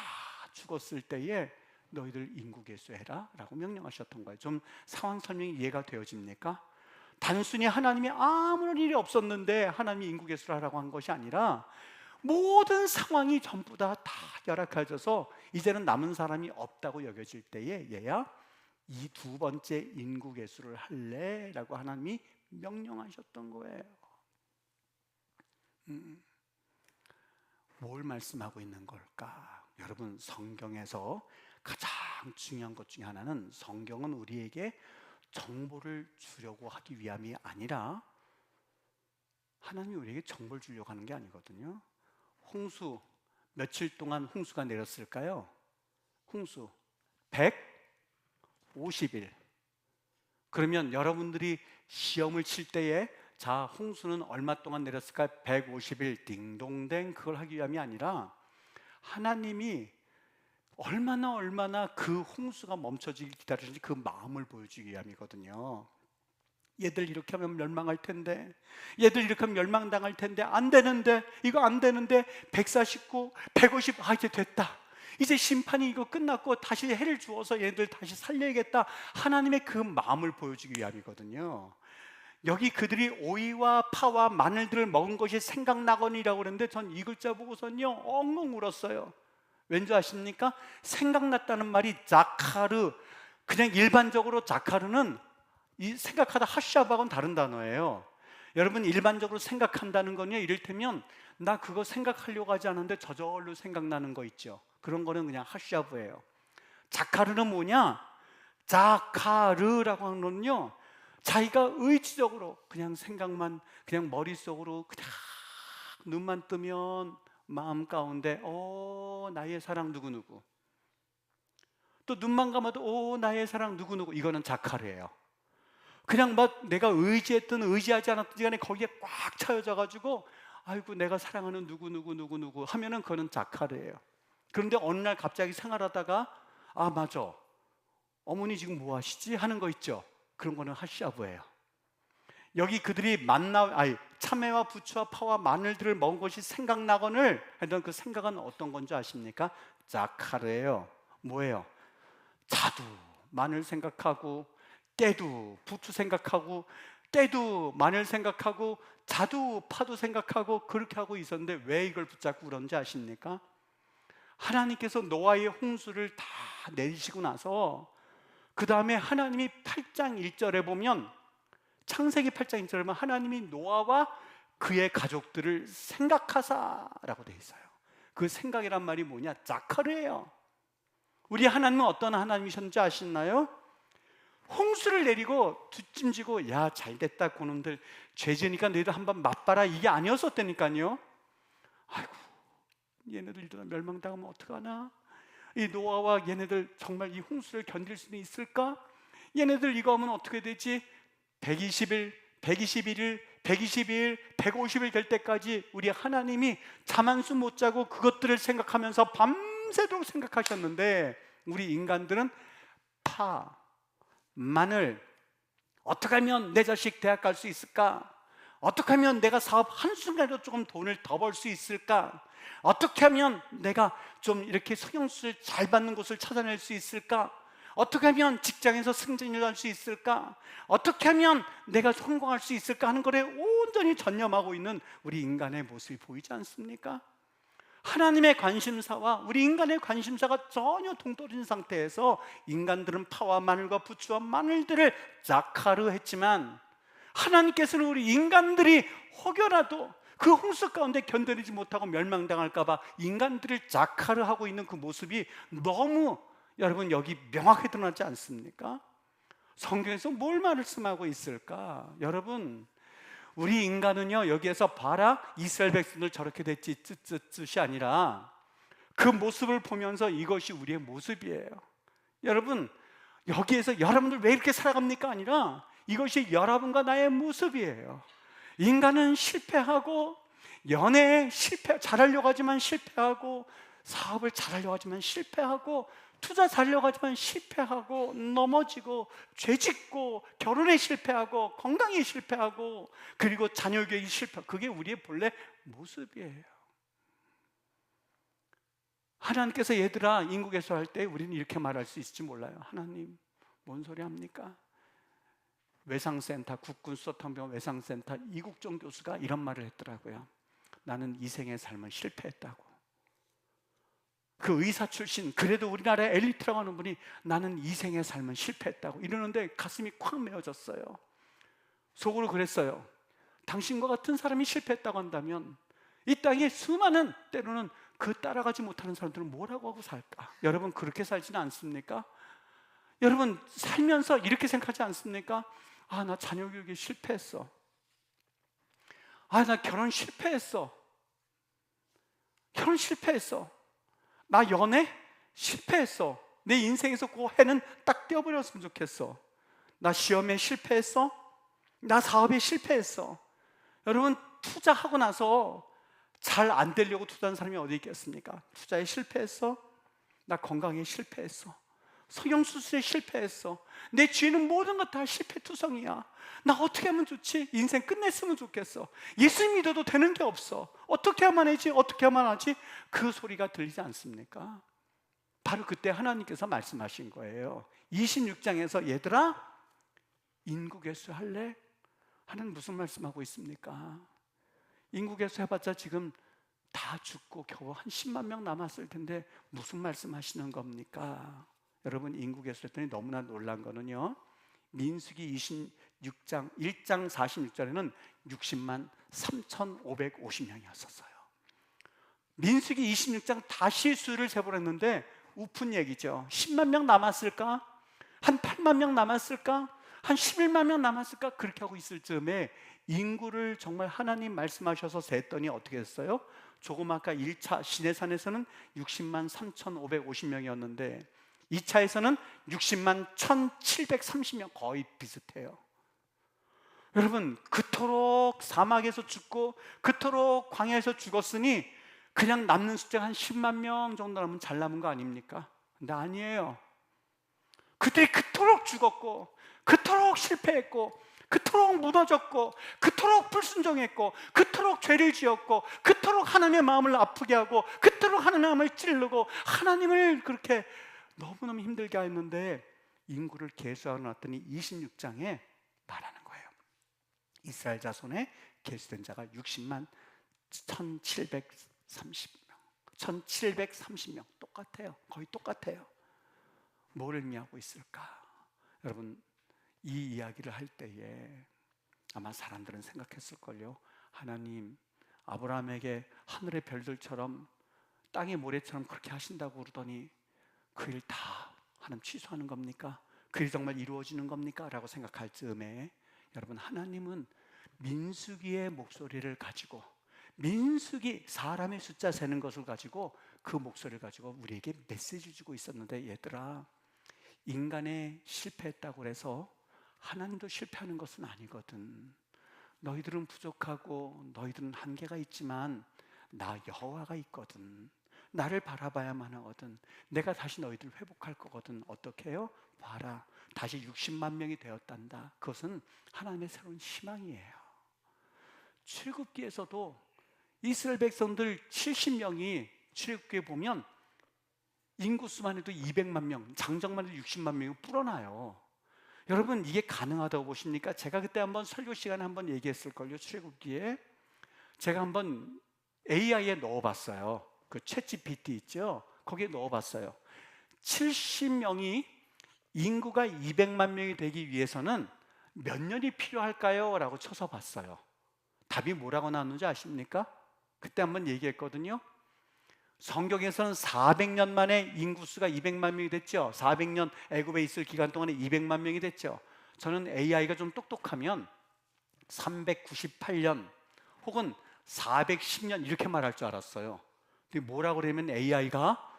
죽었을 때에 너희들 인구 개수해라 라고 명령하셨던 거예요. 좀 상황 설명이 이해가 되어집니까? 단순히 하나님이 아무런 일이 없었는데 하나님이 인구 개수를 하라고 한 것이 아니라 모든 상황이 전부 다 열악해져서 이제는 남은 사람이 없다고 여겨질 때에 얘야 이 2번째 인구 개수를 할래? 라고 하나님이 명령하셨던 거예요. 뭘 말씀하고 있는 걸까? 여러분 성경에서 가장 중요한 것 중에 하나는 성경은 우리에게 정보를 주려고 하기 위함이 아니라 하나님이 우리에게 정보를 주려고 하는 게 아니거든요. 홍수 며칠 동안 홍수가 내렸을까요? 홍수 150일. 그러면 여러분들이 시험을 칠 때에 자 홍수는 얼마 동안 내렸을까? 150일 딩동댕 그걸 하기 위함이 아니라 하나님이 얼마나 그 홍수가 멈춰지길 기다리는지 그 마음을 보여주기 위함이거든요. 얘들 이렇게 하면 멸망할 텐데, 얘들 이렇게 하면 멸망당할 텐데, 안 되는데, 이거 안 되는데, 149, 150, 이제 됐다. 이제 심판이 이거 끝났고 다시 해를 주어서 얘들 다시 살려야겠다. 하나님의 그 마음을 보여주기 위함이거든요. 여기 그들이 오이와 파와 마늘들을 먹은 것이 생각나거니라고 그러는데, 전 이 글자 보고서는요 엉엉 울었어요. 왠지 아십니까? 생각났다는 말이 자카르, 그냥 일반적으로 자카르는 이 생각하다 하샤브하고는 다른 단어예요. 여러분, 일반적으로 생각한다는 건요, 이를테면 나 그거 생각하려고 하지 않았는데 저절로 생각나는 거 있죠. 그런 거는 그냥 하샤브예요. 자카르는 뭐냐? 자카르라고 하는 거는요, 자기가 의지적으로 그냥 생각만, 그냥 머릿속으로 그냥 눈만 뜨면 마음 가운데 나의 사랑 누구누구, 또 눈만 감아도 나의 사랑 누구누구, 이거는 자카르예요. 그냥 막 내가 의지했든 의지하지 않았든 간에 거기에 꽉 차여져 가지고 아이고 내가 사랑하는 누구누구 하면은 그거는 자카르예요. 그런데 어느 날 갑자기 생활하다가 맞아, 어머니 지금 뭐 하시지? 하는 거 있죠. 그런 거는 하샤브예요. 여기 그들이 참외와 부추와 파와 마늘들을 먹은 것이 생각나거늘 했던 그 생각은 어떤 건지 아십니까? 자카르예요. 뭐예요? 자두 마늘 생각하고, 깨도 부추 생각하고, 깨도 마늘 생각하고, 자두 파도 생각하고, 그렇게 하고 있었는데 왜 이걸 붙잡고 그런지 아십니까? 하나님께서 노아의 홍수를 다 내리시고 나서 그 다음에 하나님이 8장 1절에 보면, 창세기 8장 1절에 보면 하나님이 노아와 그의 가족들을 생각하사라고 되어 있어요. 그 생각이란 말이 뭐냐? 자카르예요. 우리 하나님은 어떤 하나님이셨는지 아시나요? 홍수를 내리고 뒷짐지고 야 잘됐다 그놈들, 죄 지으니까 너희들 한번 맛봐라, 이게 아니었었다니까요. 아이고 얘네들 일어나 멸망당하면 어떡하나, 이 노아와 얘네들 정말 이 홍수를 견딜 수는 있을까? 얘네들 이거 하면 어떻게 되지? 120일, 121일, 122일, 150일 될 때까지 우리 하나님이 잠 한숨 못 자고 그것들을 생각하면서 밤새도록 생각하셨는데, 우리 인간들은 파, 마늘, 어떻게 하면 내 자식 대학 갈 수 있을까? 어떻게 하면 내가 사업 한순간에도 조금 돈을 더 벌 수 있을까? 어떻게 하면 내가 좀 이렇게 성형수술 잘 받는 곳을 찾아낼 수 있을까? 어떻게 하면 직장에서 승진을 할 수 있을까? 어떻게 하면 내가 성공할 수 있을까 하는 것에 온전히 전념하고 있는 우리 인간의 모습이 보이지 않습니까? 하나님의 관심사와 우리 인간의 관심사가 전혀 동떨어진 상태에서 인간들은 파와 마늘과 부추와 마늘들을 자카르 했지만, 하나님께서는 우리 인간들이 혹여라도 그 홍수 가운데 견뎌내지 못하고 멸망당할까 봐 인간들을 자카르하고 있는 그 모습이 너무, 여러분 여기 명확히 드러나지 않습니까? 성경에서 뭘 말씀하고 있을까? 여러분, 우리 인간은요, 여기에서 봐라 이스라엘 백성들 저렇게 됐지 쯧쯧쯧이 아니라 그 모습을 보면서 이것이 우리의 모습이에요. 여러분, 여기에서 여러분들 왜 이렇게 살아갑니까? 아니라 이것이 여러분과 나의 모습이에요. 인간은 실패하고, 연애에 잘하려고 하지만 실패하고, 사업을 잘하려고 하지만 실패하고, 투자 잘하려고 하지만 실패하고, 넘어지고, 죄짓고, 결혼에 실패하고, 건강에 실패하고, 그리고 자녀 교육이 실패하고, 그게 우리의 본래 모습이에요. 하나님께서 얘들아 인국에서 할 때 우리는 이렇게 말할 수 있을지 몰라요. 하나님 뭔 소리 합니까? 외상센터, 국군 수소통병 외상센터 이국종 교수가 이런 말을 했더라고요. 나는 이 생의 삶은 실패했다고. 그 의사 출신, 그래도 우리나라의 엘리트라고 하는 분이 나는 이 생의 삶은 실패했다고 이러는데 가슴이 콱 메어졌어요. 속으로 그랬어요. 당신과 같은 사람이 실패했다고 한다면 이 땅에 수많은, 때로는 그 따라가지 못하는 사람들은 뭐라고 하고 살까? 여러분 그렇게 살지는 않습니까? 여러분 살면서 이렇게 생각하지 않습니까? 나 자녀 교육에 실패했어. 나 결혼 실패했어. 결혼 실패했어. 나 연애 실패했어. 내 인생에서 그 해는 딱 떼어버렸으면 좋겠어. 나 시험에 실패했어. 나 사업에 실패했어. 여러분 투자하고 나서 잘 안 되려고 투자한 사람이 어디 있겠습니까? 투자에 실패했어. 나 건강에 실패했어. 성형수술에 실패했어. 내 주위는 모든 것 다 실패투성이야. 나 어떻게 하면 좋지? 인생 끝냈으면 좋겠어. 예수 믿어도 되는 게 없어. 어떻게 하면 하지? 어떻게 하면 하지? 그 소리가 들리지 않습니까? 바로 그때 하나님께서 말씀하신 거예요. 26장에서 얘들아, 인구개수 할래? 하나님 무슨 말씀하고 있습니까? 인구개수 해봤자 지금 다 죽고 겨우 한 10만 명 남았을 텐데 무슨 말씀하시는 겁니까? 여러분, 인구개수 했더니 너무나 놀란 거는요, 민수기 26장 1장 46절에는 60만 3,550명이었었어요. 민수기 26장 다시 수를 세보랬는데 우픈 얘기죠. 10만 명 남았을까? 한 8만 명 남았을까? 한 11만 명 남았을까? 그렇게 하고 있을 즈음에 인구를 정말 하나님 말씀하셔서 셌더니 어떻게 했어요? 조금 아까 1차 시내산에서는 60만 3,550명이었는데 2차에서는 60만 1,730명, 거의 비슷해요. 여러분, 그토록 사막에서 죽고 그토록 광야에서 죽었으니 그냥 남는 숫자가 한 10만 명 정도 남으면 잘 남은 거 아닙니까? 근데 아니에요. 그들이 그토록 죽었고 그토록 실패했고 그토록 무너졌고 그토록 불순종했고 그토록 죄를 지었고 그토록 하나님의 마음을 아프게 하고 그토록 하나님의 마음을 찌르고 하나님을 그렇게 너무너무 힘들게 했는데 인구를 계수하고 놨더니 26장에 말하는 거예요. 이스라엘 자손에 계수된 자가 60만 1,730명 1,730명 똑같아요. 거의 똑같아요. 뭘 의미하고 있을까? 여러분, 이 이야기를 할 때에 아마 사람들은 생각했을걸요. 하나님, 아브라함에게 하늘의 별들처럼 땅의 모래처럼 그렇게 하신다고 그러더니 그 일 다 하나님 취소하는 겁니까? 그 일 정말 이루어지는 겁니까? 라고 생각할 즈음에 여러분, 하나님은 민수기의 목소리를 가지고, 민수기 사람의 숫자 세는 것을 가지고, 그 목소리를 가지고 우리에게 메시지 주고 있었는데, 얘들아, 인간에 실패했다고 해서 하나님도 실패하는 것은 아니거든. 너희들은 부족하고 너희들은 한계가 있지만 나 여호와가 있거든. 나를 바라봐야만 하거든. 내가 다시 너희들을 회복할 거거든. 어떻게 해요? 봐라, 다시 60만 명이 되었단다. 그것은 하나님의 새로운 희망이에요. 출애굽기에서도 이스라엘 백성들 70명이 출애굽기에 보면 인구수만 해도 200만 명, 장정만 해도 60만 명이 불어나요. 여러분, 이게 가능하다고 보십니까? 제가 그때 한번 설교 시간에 한번 얘기했을걸요. 출애굽기에 제가 한번 AI에 넣어봤어요. 그 챗GPT 있죠? 거기에 넣어봤어요. 70명이 인구가 200만 명이 되기 위해서는 몇 년이 필요할까요? 라고 쳐서 봤어요. 답이 뭐라고 나왔는지 아십니까? 그때 한번 얘기했거든요. 성경에서는 400년 만에 인구수가 200만 명이 됐죠. 400년 애굽에 있을 기간 동안에 200만 명이 됐죠. 저는 AI가 좀 똑똑하면 398년 혹은 410년 이렇게 말할 줄 알았어요. 근데 뭐라고 그러면 AI가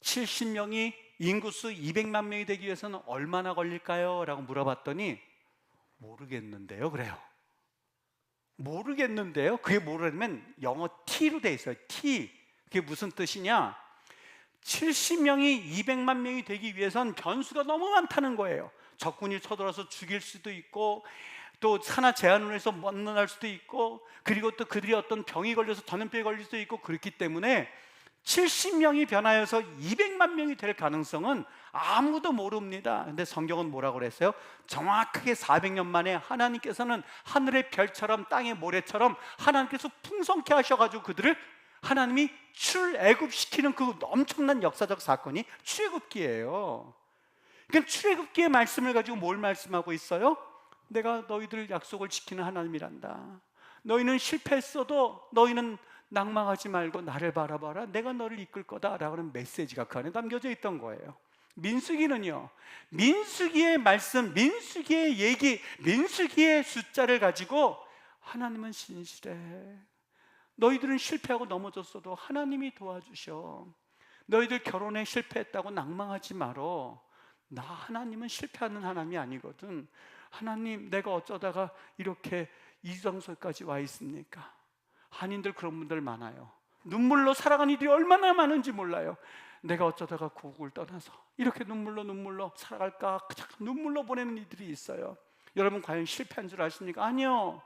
70명이 인구수 200만 명이 되기 위해서는 얼마나 걸릴까요? 라고 물어봤더니 모르겠는데요. 그래요. 모르겠는데요. 그게 뭐라면 영어 T로 돼 있어요. T. 그게 무슨 뜻이냐? 70명이 200만 명이 되기 위해선 변수가 너무 많다는 거예요. 적군이 쳐들어서 죽일 수도 있고, 또 산하 제한으로 해서 만날 수도 있고, 그리고 또 그들이 어떤 병이 걸려서 전염병에 걸릴 수도 있고, 그렇기 때문에 70명이 변하여서 200만 명이 될 가능성은 아무도 모릅니다. 근데 성경은 뭐라고 그랬어요? 정확하게 400년 만에 하나님께서는 하늘의 별처럼 땅의 모래처럼 하나님께서 풍성케 하셔가지고 그들을 하나님이 출애굽시키는 그 엄청난 역사적 사건이 출애굽기예요. 그러니까 출애굽기의 말씀을 가지고 뭘 말씀하고 있어요? 내가 너희들 약속을 지키는 하나님이란다. 너희는 실패했어도 너희는 낭망하지 말고 나를 바라봐라. 내가 너를 이끌 거다라고 하는 메시지가 그 안에 담겨져 있던 거예요. 민수기는요, 민수기의 말씀, 민수기의 얘기, 민수기의 숫자를 가지고 하나님은 신실해. 너희들은 실패하고 넘어졌어도 하나님이 도와주셔. 너희들 결혼에 실패했다고 낭망하지 말어. 나 하나님은 실패하는 하나님이 아니거든. 하나님, 내가 어쩌다가 이렇게 이 장소까지 와 있습니까? 한인들 그런 분들 많아요. 눈물로 살아간 이들이 얼마나 많은지 몰라요. 내가 어쩌다가 고국을 떠나서 이렇게 눈물로 살아갈까, 눈물로 보내는 이들이 있어요. 여러분 과연 실패한 줄 아십니까? 아니요.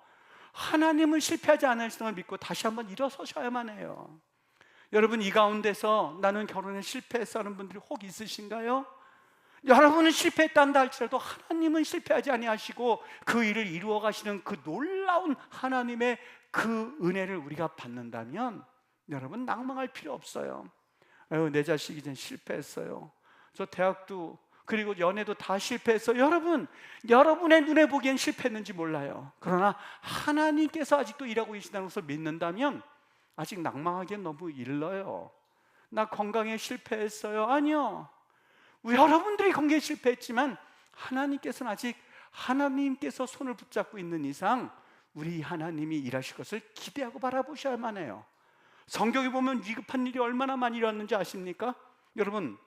하나님은 실패하지 않으시는 걸 믿고 다시 한번 일어서셔야만 해요. 여러분 이 가운데서 나는 결혼에 실패했어 하는 분들이 혹 있으신가요? 여러분은 실패했단다 할지라도 하나님은 실패하지 아니하시고 그 일을 이루어 가시는 그 놀라운 하나님의 그 은혜를 우리가 받는다면 여러분 낭망할 필요 없어요. 아유, 내 자식이 이제 실패했어요. 저 대학도 그리고 연애도 다 실패했어. 여러분의 눈에 보기엔 실패했는지 몰라요. 그러나 하나님께서 아직도 일하고 계신다는 것을 믿는다면 아직 낭망하기엔 너무 일러요. 나 건강에 실패했어요. 아니요. 여러분들이 건강에 실패했지만 하나님께서는 아직 하나님께서 손을 붙잡고 있는 이상 우리 하나님이 일하실 것을 기대하고 바라보셔야만 해요. 성경에 보면 위급한 일이 얼마나 많이 일어났는지 아십니까? 여러분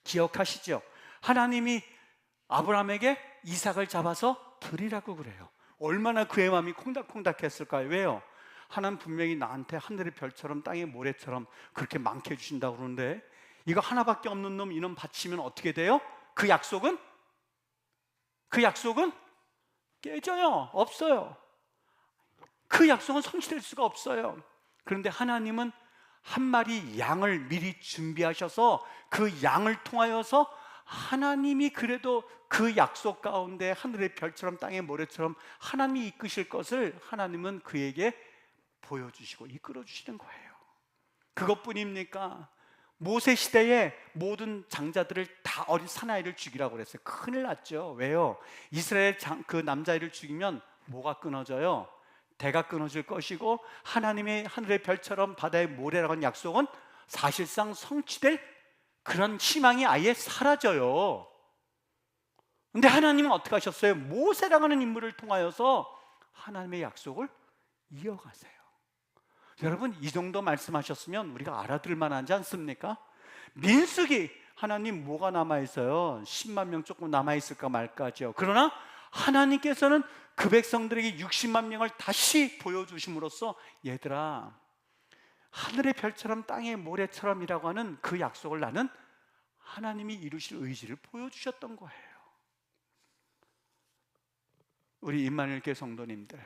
기억하시죠? 하나님이 아브라함에게 이삭을 잡아서 드리라고 그래요. 얼마나 그의 마음이 콩닥콩닥했을까요? 왜요? 하나님 분명히 나한테 하늘의 별처럼 땅의 모래처럼 그렇게 많게 해주신다고 그러는데 이거 하나밖에 없는 놈 이놈 바치면 어떻게 돼요? 그 약속은 깨져요. 없어요. 그 약속은 성취될 수가 없어요. 그런데 하나님은 한 마리 양을 미리 준비하셔서 그 양을 통하여서 하나님이 그래도 그 약속 가운데 하늘의 별처럼 땅의 모래처럼 하나님이 이끄실 것을 하나님은 그에게 보여주시고 이끌어 주시는 거예요. 그것뿐입니까? 모세 시대에 모든 장자들을 다 어린 사나이를 죽이라고 그랬어요. 큰일 났죠. 왜요? 이스라엘 그 남자아이를 죽이면 뭐가 끊어져요? 대가 끊어질 것이고 하나님의 하늘의 별처럼 바다의 모래라고 하는 약속은 사실상 성취될 그런 희망이 아예 사라져요. 근데 하나님은 어떻게 하셨어요? 모세라고 하는 인물을 통하여서 하나님의 약속을 이어가세요. 여러분 이 정도 말씀하셨으면 우리가 알아들을 만하지 않습니까? 민수기 하나님 뭐가 남아있어요? 10만 명 조금 남아있을까 말까죠. 그러나 하나님께서는 그 백성들에게 60만 명을 다시 보여주심으로써 얘들아 하늘의 별처럼 땅의 모래처럼이라고 하는 그 약속을 나는 하나님이 이루실 의지를 보여주셨던 거예요. 우리 임마누엘 교회 성도님들,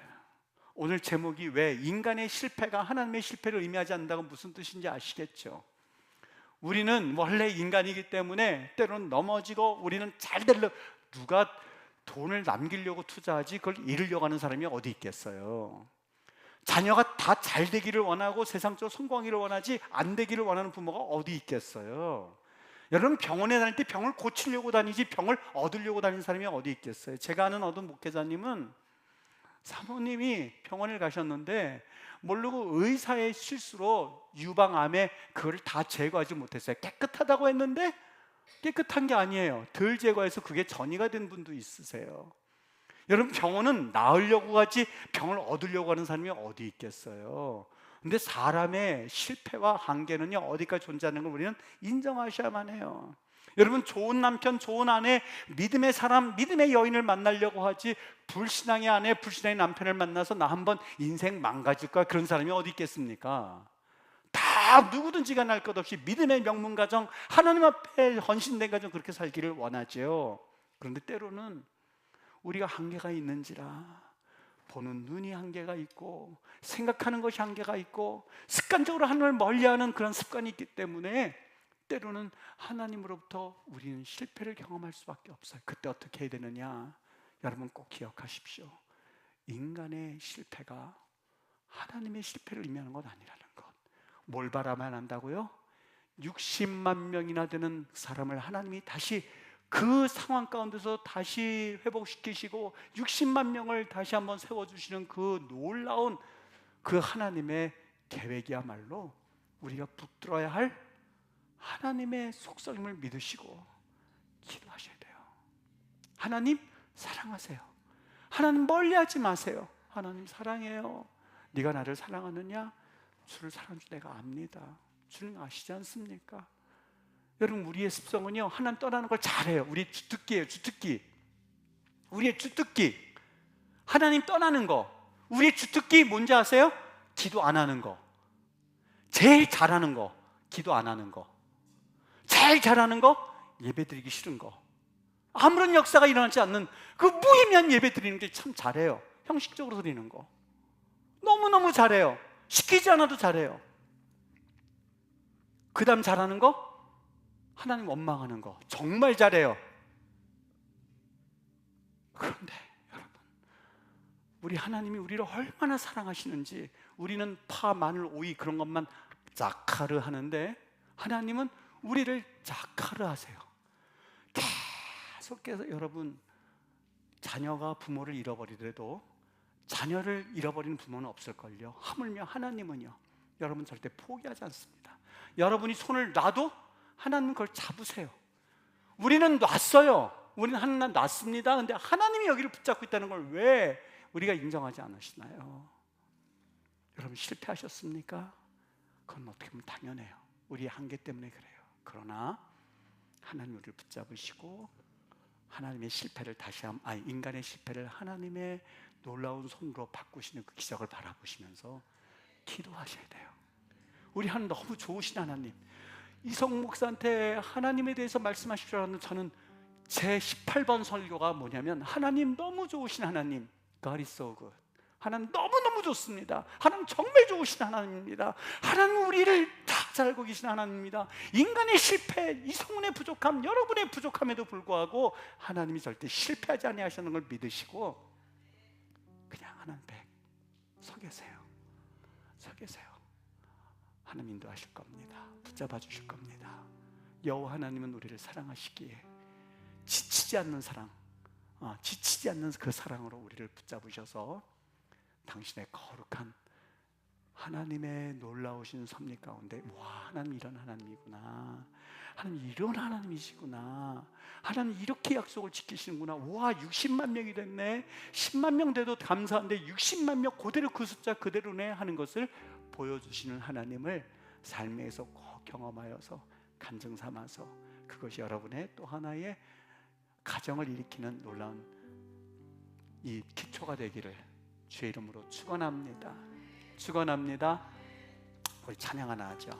오늘 제목이 왜 인간의 실패가 하나님의 실패를 의미하지 않는다고 무슨 뜻인지 아시겠죠? 우리는 원래 인간이기 때문에 때로는 넘어지고 우리는 잘 되려고 누가 돈을 남기려고 투자하지 그걸 잃으려고 하는 사람이 어디 있겠어요? 자녀가 다 잘 되기를 원하고 세상적으로 성공하기를 원하지 안 되기를 원하는 부모가 어디 있겠어요? 여러분 병원에 다닐 때 병을 고치려고 다니지 병을 얻으려고 다니는 사람이 어디 있겠어요? 제가 아는 어떤 목회자님은 사모님이 병원에 가셨는데 모르고 의사의 실수로 유방암에 그걸 다 제거하지 못했어요. 깨끗하다고 했는데 깨끗한 게 아니에요. 덜 제거해서 그게 전이가 된 분도 있으세요. 여러분 병원은 나으려고 하지 병을 얻으려고 하는 사람이 어디 있겠어요? 근데 사람의 실패와 한계는요 어디까지 존재하는 걸 우리는 인정하셔야만 해요. 여러분 좋은 남편, 좋은 아내, 믿음의 사람, 믿음의 여인을 만나려고 하지 불신앙의 아내, 불신앙의 남편을 만나서 나 한번 인생 망가질 거야 그런 사람이 어디 있겠습니까? 다 누구든지가 날 것 없이 믿음의 명문 가정, 하나님 앞에 헌신된 가정 그렇게 살기를 원하죠. 그런데 때로는 우리가 한계가 있는지라 보는 눈이 한계가 있고 생각하는 것이 한계가 있고 습관적으로 하나님을 멀리하는 그런 습관이 있기 때문에 때로는 하나님으로부터 우리는 실패를 경험할 수밖에 없어요. 그때 어떻게 해야 되느냐? 여러분 꼭 기억하십시오. 인간의 실패가 하나님의 실패를 의미하는 건 아니라는 것. 뭘 바라만 한다고요? 60만 명이나 되는 사람을 하나님이 다시 그 상황 가운데서 다시 회복시키시고 60만 명을 다시 한번 세워주시는 그 놀라운 그 하나님의 계획이야말로 우리가 붙들어야 할 하나님의 속성임을 믿으시고 기도하셔야 돼요. 하나님 사랑하세요. 하나님 멀리하지 마세요. 하나님 사랑해요. 네가 나를 사랑하느냐? 주를 사랑하는 줄 내가 압니다. 주는 아시지 않습니까? 여러분 우리의 습성은요 하나님 떠나는 걸 잘해요. 우리 주특기예요. 주특기. 우리의 주특기 하나님 떠나는 거. 우리의 주특기 뭔지 아세요? 기도 안 하는 거. 제일 잘하는 거 기도 안 하는 거, 제일 잘하는 거 예배 드리기 싫은 거, 아무런 역사가 일어나지 않는 그 무의미한 예배 드리는 게 참 잘해요. 형식적으로 드리는 거 너무너무 잘해요. 시키지 않아도 잘해요. 그 다음 잘하는 거 하나님 원망하는 거 정말 잘해요. 그런데 여러분, 우리 하나님이 우리를 얼마나 사랑하시는지, 우리는 파, 마늘, 오이 그런 것만 자카르 하는데 하나님은 우리를 자카르 하세요. 계속해서 여러분, 자녀가 부모를 잃어버리더라도 자녀를 잃어버리는 부모는 없을걸요. 하물며 하나님은요, 여러분 절대 포기하지 않습니다. 여러분이 손을 놔도 하나님은 그걸 잡으세요. 우리는 놨어요. 우리는 하나님 놨습니다. 근데 하나님이 여기를 붙잡고 있다는 걸 왜 우리가 인정하지 않으시나요? 여러분 실패하셨습니까? 그건 어떻게 보면 당연해요. 우리의 한계 때문에 그래요. 그러나 하나님 우리를 붙잡으시고 하나님의 실패를 인간의 실패를 하나님의 놀라운 손으로 바꾸시는 그 기적을 바라보시면서 기도하셔야 돼요. 우리 하나님 너무 좋으신 하나님. 이성 목사한테 하나님에 대해서 말씀하실 줄 알았는데 저는 제 18번 설교가 뭐냐면, 하나님 너무 좋으신 하나님, God is so good. 하나님 너무너무 좋습니다. 하나님 정말 좋으신 하나님입니다. 하나님 우리를 다 잘 알고 계신 하나님입니다. 인간의 실패, 이성운의 부족함, 여러분의 부족함에도 불구하고 하나님이 절대 실패하지 아니하시는 걸 믿으시고 그냥 하나님 백 서 계세요. 서 계세요. 하나님 인도하실 겁니다. 붙잡아 주실 겁니다. 여호와 하나님은 우리를 사랑하시기에 지치지 않는 사랑, 지치지 않는 그 사랑으로 우리를 붙잡으셔서 당신의 거룩한 하나님의 놀라우신 섭리 가운데, 와, 하나님 이런 하나님이구나, 하나님 이런 하나님이시구나, 하나님 이렇게 약속을 지키시는구나, 와 60만 명이 됐네, 10만 명 돼도 감사한데 60만 명 그대로 그 숫자 그대로네 하는 것을 보여주시는 하나님을 삶에서 꼭 경험하여서 간증 삼아서 그것이 여러분의 또 하나의 가정을 일으키는 놀라운 이 기초가 되기를 주의 이름으로 축원합니다. 축원합니다. 우리 찬양 하나 하죠.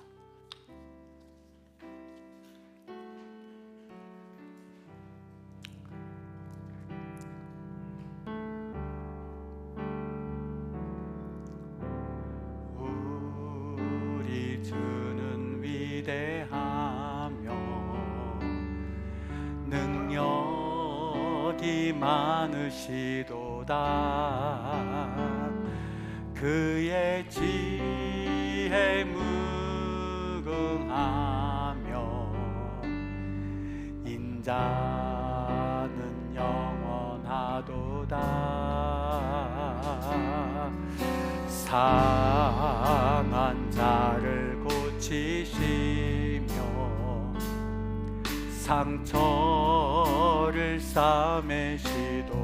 우리 주는 위대하며 능력이 많으시도다. 그의 지혜 무궁하며 인자는 영원하도다. 상한 자를 고치시며 상처를 싸매시도다.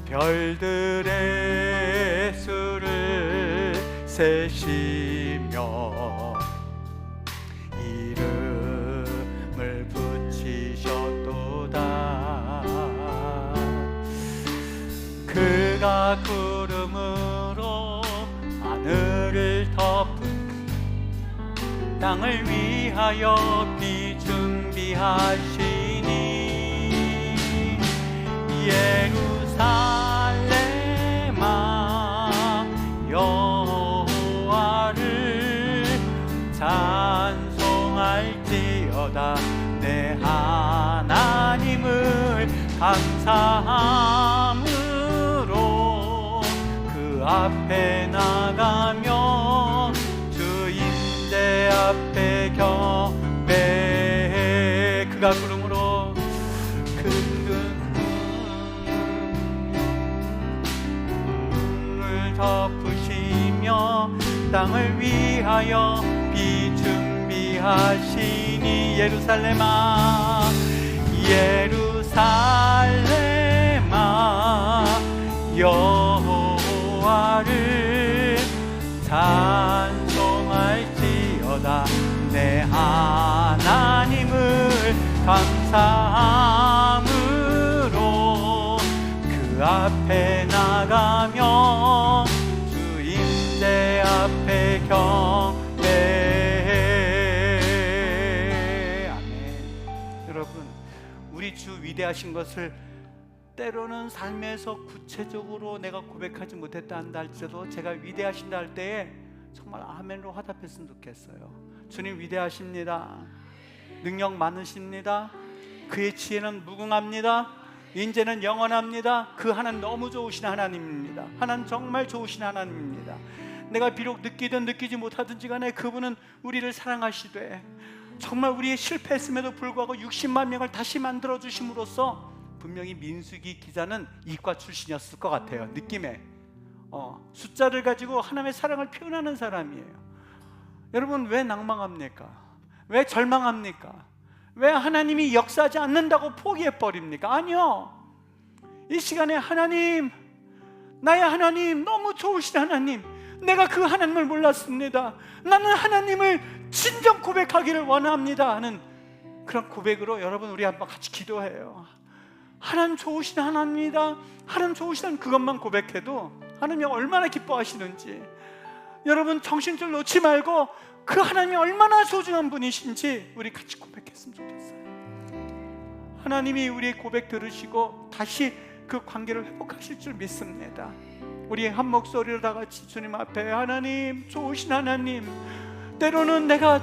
별들의 수를 세시며 이름을 붙이셨도다. 그가 구름으로 하늘을 덮은 땅을 위하여 비 준비하시니 예루살렘아 여호와를 찬송할지어다. 내 하나님을 감사함으로 그 앞에 나가며 주 임재 앞에 경배해. 그가 구름으로 덮으시며 땅을 위하여 비 준비하시니 예루살렘아 예루살렘아 여호와를 찬송할지어다. 내 하나님을 감사함으로 그 앞에 나가며 주 임재 앞에 우리 주 위대하신 것을 때로는 삶에서 구체적으로 내가 고백하지 못했다 한다 할지라도 제가 위대하신다 할 때에 정말 아멘으로 화답했으면 좋겠어요. 주님 위대하십니다. 능력 많으십니다. 그의 지혜는 무궁합니다. 인재는 영원합니다. 그 하나님 너무 좋으신 하나님입니다. 하나님 정말 좋으신 하나님입니다. 내가 비록 느끼든 느끼지 못하든지 간에 그분은 우리를 사랑하시되 정말 우리의 실패했음에도 불구하고 60만 명을 다시 만들어 주심으로써 분명히 민수기 기자는 이과 출신이었을 것 같아요. 느낌에 숫자를 가지고 하나님의 사랑을 표현하는 사람이에요. 여러분 왜 낭망합니까? 왜 절망합니까? 왜 하나님이 역사하지 않는다고 포기해버립니까? 아니요. 이 시간에 하나님, 나의 하나님, 너무 좋으신 하나님, 내가 그 하나님을 몰랐습니다. 나는 하나님을 진정 고백하기를 원합니다 하는 그런 고백으로 여러분 우리 한번 같이 기도해요. 하나님 좋으신 하나님이다, 하나님 좋으시다는 그것만 고백해도 하나님이 얼마나 기뻐하시는지 여러분 정신줄 놓지 말고 그 하나님이 얼마나 소중한 분이신지 우리 같이 고백했으면 좋겠어요. 하나님이 우리의 고백 들으시고 다시 그 관계를 회복하실 줄 믿습니다. 우리 한 목소리로 다 같이 주님 앞에 하나님 좋으신 하나님, 때로는 내가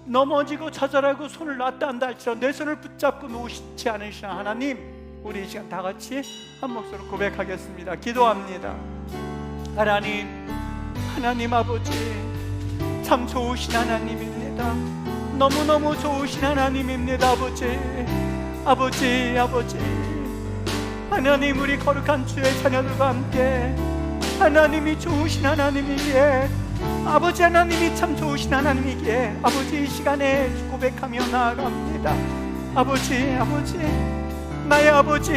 넘어지고 좌절하고 손을 놨다 한다 할지라도 내 손을 붙잡고 놓으시지 않으시는 하나님, 우리 이 시간 다 같이 한 목소리로 고백하겠습니다. 기도합니다. 하나님 아버지 참 좋으신 하나님입니다. 너무너무 좋으신 하나님입니다. 아버지 하나님, 우리 거룩한 주의 자녀들과 함께 하나님이 좋으신 하나님이기에, 아버지 하나님이 참 좋으신 하나님이기에 아버지 이 시간에 고백하며 나아갑니다. 아버지 나의 아버지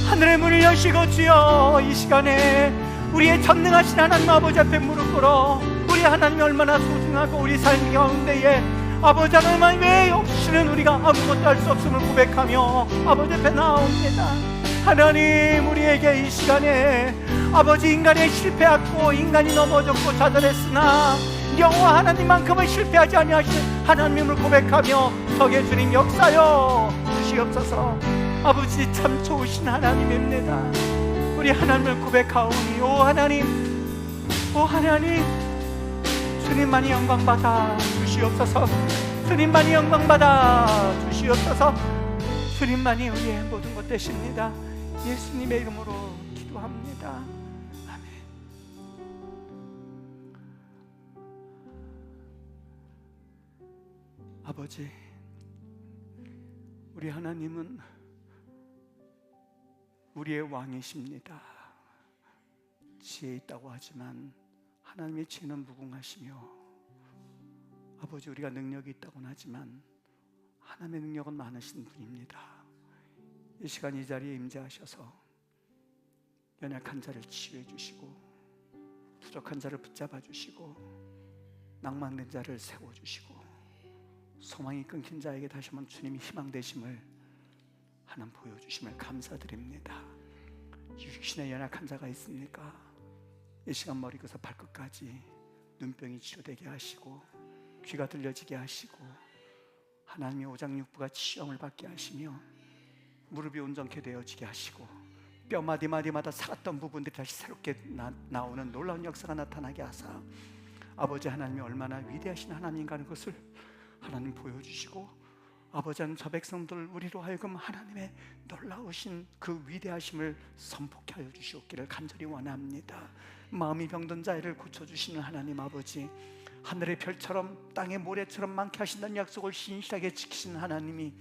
하늘의 문을 여시고 주여 이 시간에 우리의 전능하신 하나님 아버지 앞에 무릎 꿇어 우리 하나님이 얼마나 소중하고 우리 삶 가운데에 아버지 하나님 외에 없이는 우리가 아무것도 할 수 없음을 고백하며 아버지 앞에 나옵니다. 하나님, 우리에게 이 시간에 아버지 인간이 실패했고 인간이 넘어졌고 좌절했으나 여호와 하나님만큼은 실패하지 아니하시는 하나님을 고백하며 적의 주님 역사여 주시옵소서. 아버지 참 좋으신 하나님입니다. 우리 하나님을 고백하오니 오 하나님 주님만이 영광받아 주시옵소서. 주님만이 영광받아 주시옵소서. 주님만이 우리의 모든 것 되십니다. 예수님의 이름으로 기도합니다. 아멘. 아버지, 우리 하나님은 우리의 왕이십니다. 지혜 있다고 하지만 하나님의 지혜는 무궁하시며, 아버지 우리가 능력이 있다고는 하지만 하나님의 능력은 많으신 분입니다. 이 시간 이 자리에 임재하셔서 연약한 자를 치유해 주시고 부족한 자를 붙잡아 주시고 낭망된 자를 세워 주시고 소망이 끊긴 자에게 다시 한번 주님이 희망 되심을 하나님 보여주심을 감사드립니다. 육신에 연약한 자가 있습니까? 이 시간 머리부터 발끝까지 눈병이 치료되게 하시고 귀가 들려지게 하시고 하나님의 오장육부가 치유함을 받게 하시며 무릎이 온전케 되어지게 하시고 뼈 마디마디마다 살았던 부분들이 다시 새롭게 나오는 놀라운 역사가 나타나게 하사 아버지 하나님이 얼마나 위대하신 하나님인가 하는 것을 하나님 보여주시고 아버지 하나님 저 백성들 우리로 하여금 하나님의 놀라우신 그 위대하심을 선포케 하여 주시옵기를 간절히 원합니다. 마음이 병든 자를 고쳐주시는 하나님 아버지, 하늘의 별처럼 땅의 모래처럼 많게 하신다는 약속을 신실하게 지키시는 하나님이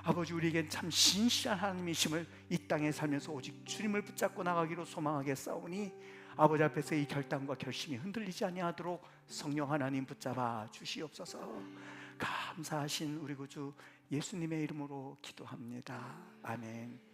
아버지 우리에겐 참 신실한 하나님이심을 이 땅에 살면서 오직 주님을 붙잡고 나가기로 소망하게 싸우니 아버지 앞에서 이 결단과 결심이 흔들리지 아니하도록 성령 하나님 붙잡아 주시옵소서. 감사하신 우리 구주 예수님의 이름으로 기도합니다. 아멘.